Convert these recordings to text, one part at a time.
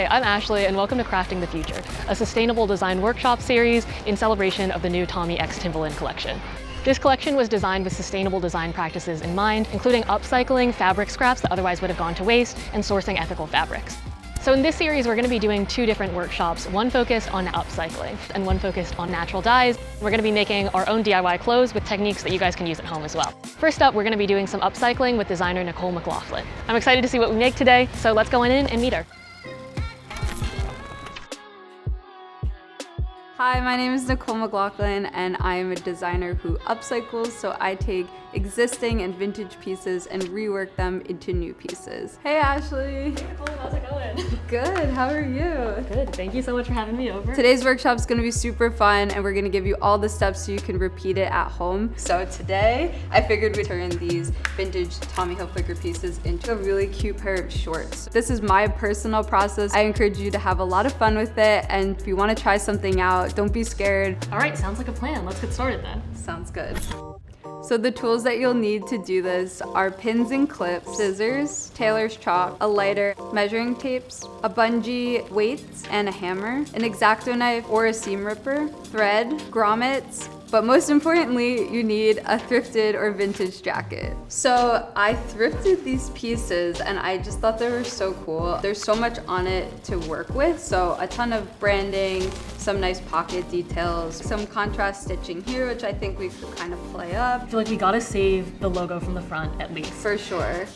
Hi, I'm Ashley and welcome to Crafting the Future, a sustainable design workshop series in celebration of the new Tommy X Timberland collection. This collection was designed with sustainable design practices in mind, including upcycling fabric scraps that otherwise would have gone to waste and sourcing ethical fabrics. So in this series, we're going to be doing two different workshops, one focused on upcycling and one focused on natural dyes. We're going to be making our own DIY clothes with techniques that you guys can use at home as well. First up, we're going to be doing some upcycling with designer Nicole McLaughlin. I'm excited to see what we make today, so let's go on in and meet her. Hi, my name is Nicole McLaughlin and I am a designer who upcycles, so I take existing and vintage pieces and rework them into new pieces. Hey Ashley! Hey Nicole, how's it going? Good, how are you? Good, thank you so much for having me over. Today's workshop is going to be super fun and we're going to give you all the steps so you can repeat it at home. So today, I figured we'd turn these vintage Tommy Hilfiger pieces into a really cute pair of shorts. This is my personal process. I encourage you to have a lot of fun with it, and if you want to try something out, don't be scared. All right, sounds like a plan. Let's get started then. Sounds good. So the tools that you'll need to do this are pins and clips, scissors, Tailor's chalk, a lighter, measuring tapes, a bungee, weights, and a hammer, an Xacto knife or a seam ripper, thread, grommets, but most importantly, you need a thrifted or vintage jacket. So I thrifted these pieces and I just thought they were so cool. There's so much on it to work with. So a ton of branding, some nice pocket details, some contrast stitching here, which I think we could kind of play up. I feel like we gotta save the logo from the front at least. For sure.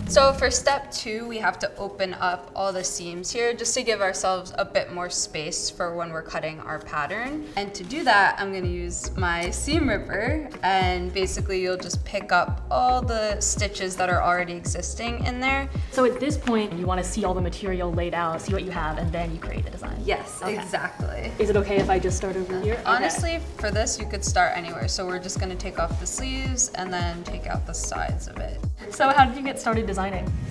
So for step 2, we have to open up all the seams here just to give ourselves a bit more space for when we're cutting our pattern. And to do that, I'm gonna use my seam ripper, and basically you'll just pick up all the stitches that are already existing in there. So at this point, you wanna see all the material laid out, see what you have, and then you create the design. Yes, okay. Exactly. Is it okay if I just start over here? Honestly, for this, you could start anywhere. So we're just gonna take off the sleeves and then take out the sides of it. So how did you get started designing?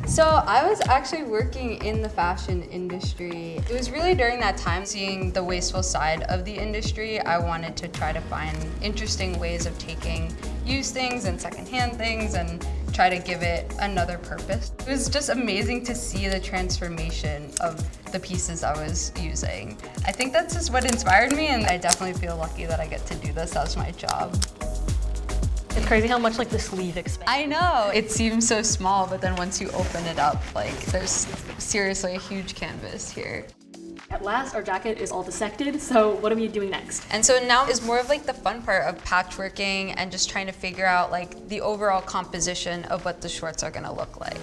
So I was actually working in the fashion industry. It was really during that time, seeing the wasteful side of the industry, I wanted to try to find interesting ways of taking used things and secondhand things and try to give it another purpose. It was just amazing to see the transformation of the pieces I was using. I think that's just what inspired me, and I definitely feel lucky that I get to do this as my job. It's crazy how much like the sleeve expands. I know, it seems so small, but then once you open it up, like there's seriously a huge canvas here. At last, our jacket is all dissected, so what are we doing next? And so now is more of like the fun part of patchworking and just trying to figure out like the overall composition of what the shorts are gonna look like.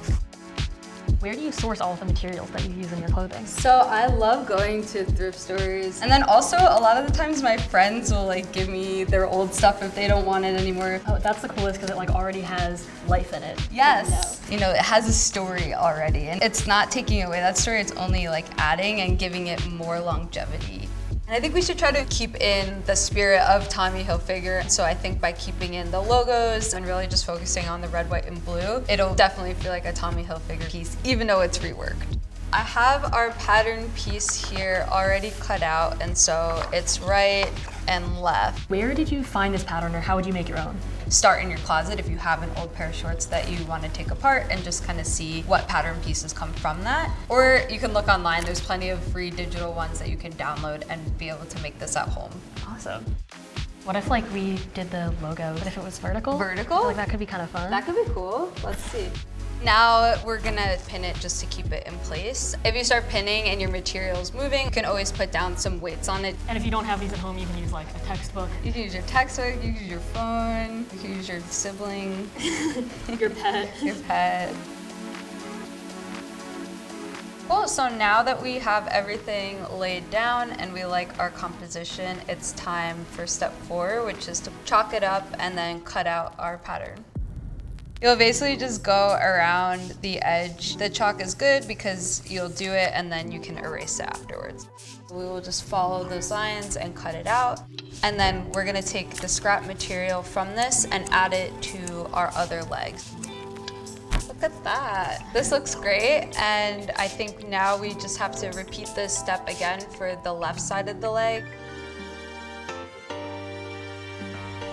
Where do you source all of the materials that you use in your clothing? So I love going to thrift stores. And then also a lot of the times my friends will like give me their old stuff if they don't want it anymore. Oh, that's the coolest because it like already has life in it. Yes. You know, it has a story already, and it's not taking away that story, it's only like adding and giving it more longevity. And I think we should try to keep in the spirit of Tommy Hilfiger. So I think by keeping in the logos and really just focusing on the red, white, and blue, it'll definitely feel like a Tommy Hilfiger piece, even though it's reworked. I have our pattern piece here already cut out, and so it's right and left. Where did you find this pattern, or how would you make your own? Start in your closet if you have an old pair of shorts that you want to take apart and just kind of see what pattern pieces come from that. Or you can look online, there's plenty of free digital ones that you can download and be able to make this at home. Awesome. What if like we did the logo, but if it was vertical? Vertical? I feel like that could be kind of fun. That could be cool. Let's see. Now we're gonna pin it just to keep it in place. If you start pinning and your material's moving, you can always put down some weights on it. And if you don't have these at home, you can use like a textbook. You can use your textbook, you can use your phone, you can use your sibling. Your pet. Your pet. Cool, so now that we have everything laid down and we like our composition, it's time for step 4, which is to chalk it up and then cut out our pattern. You'll basically just go around the edge. The chalk is good because you'll do it and then you can erase it afterwards. We will just follow those lines and cut it out. And then we're gonna take the scrap material from this and add it to our other legs. Look at that. This looks great, and I think now we just have to repeat this step again for the left side of the leg.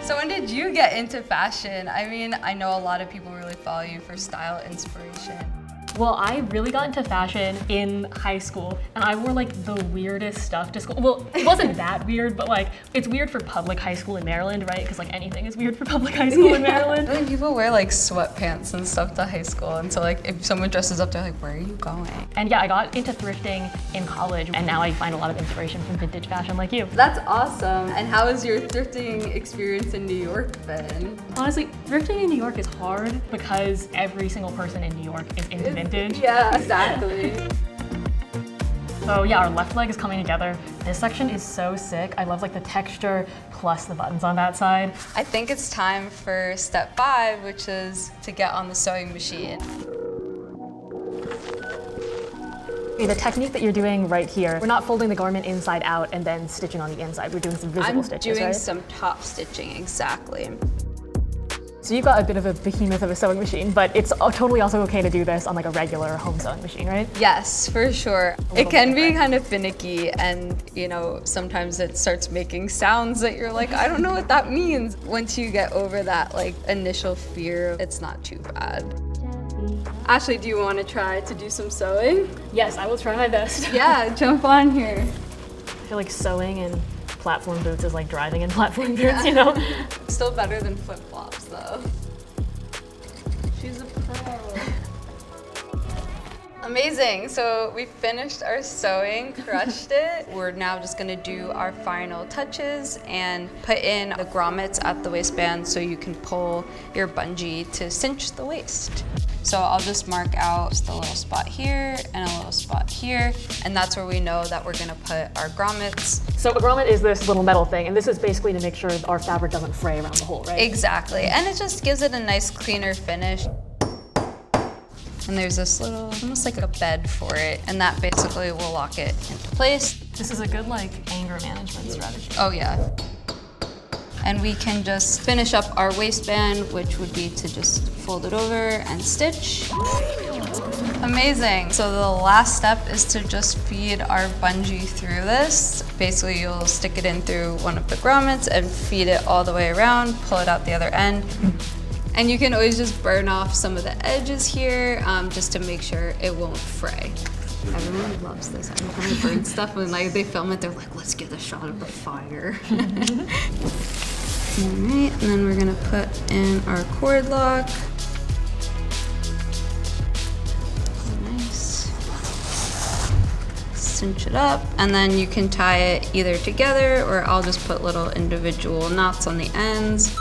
So when did you get into fashion? I mean, I know a lot of people really follow you for style inspiration. Well, I really got into fashion in high school, and I wore like the weirdest stuff to school. Well, it wasn't that weird, but like it's weird for public high school in Maryland, right? Because like anything is weird for public high school in Maryland. I mean, people wear like sweatpants and stuff to high school, and so like if someone dresses up, they're like, where are you going? And yeah, I got into thrifting in college, and now I find a lot of inspiration from vintage fashion like you. That's awesome. And how has your thrifting experience in New York been? Honestly, thrifting in New York is hard because every single person in New York is into vintage. Yeah, exactly. So yeah, our left leg is coming together. This section is so sick. I love like the texture plus the buttons on that side. I think it's time for step 5, which is to get on the sewing machine. Okay, the technique that you're doing right here, we're not folding the garment inside out and then stitching on the inside. We're doing some visible stitches, right? I'm doing some top stitching, exactly. So you've got a bit of a behemoth of a sewing machine, but it's totally also okay to do this on like a regular home sewing machine, right? Yes, for sure. It can be kind of finicky, and you know, sometimes it starts making sounds that you're like, I don't know what that means. Once you get over that like initial fear, it's not too bad. Ashley, do you want to try to do some sewing? Yes, I will try my best. Yeah, jump on here. I feel like sewing in platform boots is like driving in platform boots, you know? Still better than flip-flops though. She's a pro. Amazing, so we finished our sewing, crushed it. We're now just gonna do our final touches and put in the grommets at the waistband so you can pull your bungee to cinch the waist. So I'll just mark out just a little spot here and a little spot here, and that's where we know that we're gonna put our grommets. So a grommet is this little metal thing, and this is basically to make sure our fabric doesn't fray around the hole, right? Exactly, and it just gives it a nice cleaner finish. And there's this little, almost like a bed for it, and that basically will lock it into place. This is a good like anger management strategy. Oh yeah. And we can just finish up our waistband, which would be to just fold it over and stitch. Amazing. So the last step is to just feed our bungee through this. Basically, you'll stick it in through one of the grommets and feed it all the way around, pull it out the other end. And you can always just burn off some of the edges here, just to make sure it won't fray. Everyone loves this. Every time I burn stuff, when like they film it, they're like, let's get a shot of the fire. All right, and then we're gonna put in our cord lock. Nice. Cinch it up, and then you can tie it either together, or I'll just put little individual knots on the ends.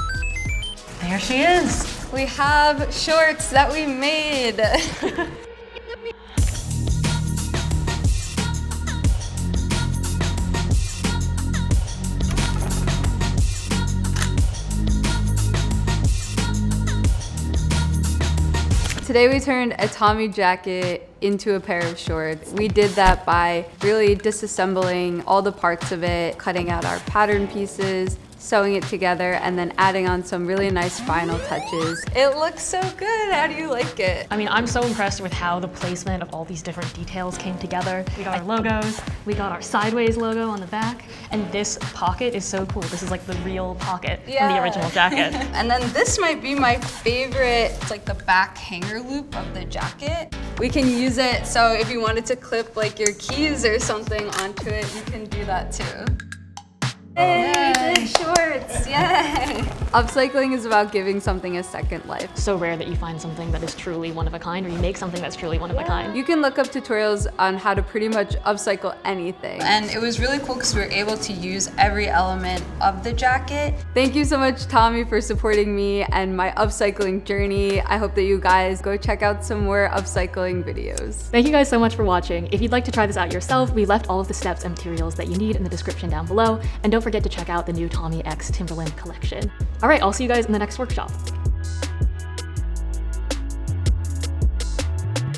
There she is. We have shorts that we made. Today we turned a Tommy jacket into a pair of shorts. We did that by really disassembling all the parts of it, cutting out our pattern pieces, sewing it together, and then adding on some really nice final touches. It looks so good. How do you like it? I mean, I'm so impressed with how the placement of all these different details came together. We got our logos, we got our sideways logo on the back, and this pocket is so cool. This is like the real pocket from the original jacket. And then this might be my favorite. It's like the back hanger loop of the jacket. We can use it, so if you wanted to clip like your keys or something onto it, you can do that too. Yay, big shorts, yay! Upcycling is about giving something a second life. So rare that you find something that is truly one of a kind, or you make something that's truly one of a kind. You can look up tutorials on how to pretty much upcycle anything. And it was really cool because we were able to use every element of the jacket. Thank you so much, Tommy, for supporting me and my upcycling journey. I hope that you guys go check out some more upcycling videos. Thank you guys so much for watching. If you'd like to try this out yourself, we left all of the steps and materials that you need in the description down below. And don't forget to check out the new Tommy X Timberland collection. All right, I'll see you guys in the next workshop.